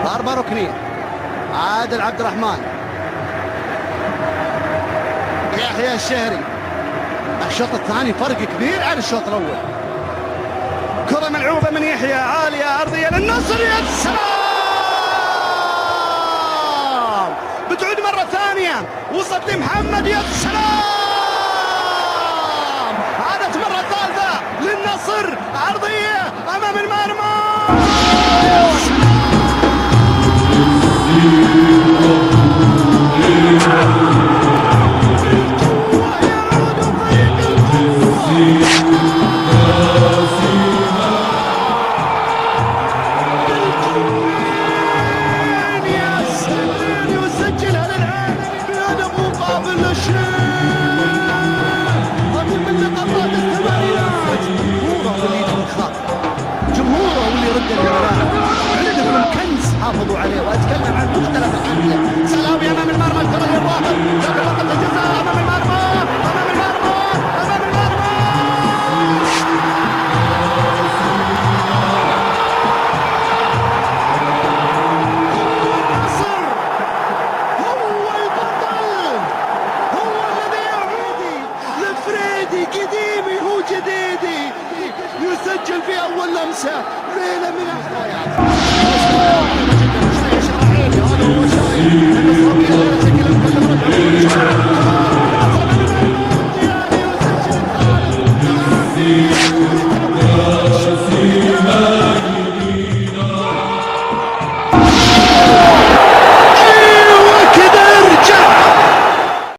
ضربة ركنية. عادل عبد الرحمن، يحيى الشهري. الشوط الثاني فرق كبير عن الشوط الأول. كرة ملعوبة من يحيى عالية أرضية للنصر، يا سلام! بتعود مرة ثانية، وصلت لمحمد، يا سلام! عادت مرة ثالثة للنصر، عرضية أمام المرمى، يا حافظوا عليه. واتكلم عن مختلف الامثله. سلامي امام المرمى، الكره للراهب، ضربه الجزاء امام المرمى، امام المرمى، امام المرمى. النصر هو البطل، هو الذي يعود لفريدي قديمي هو جديدي، يسجل في اول لمسه. ليله من الحياه. هذا هو شايف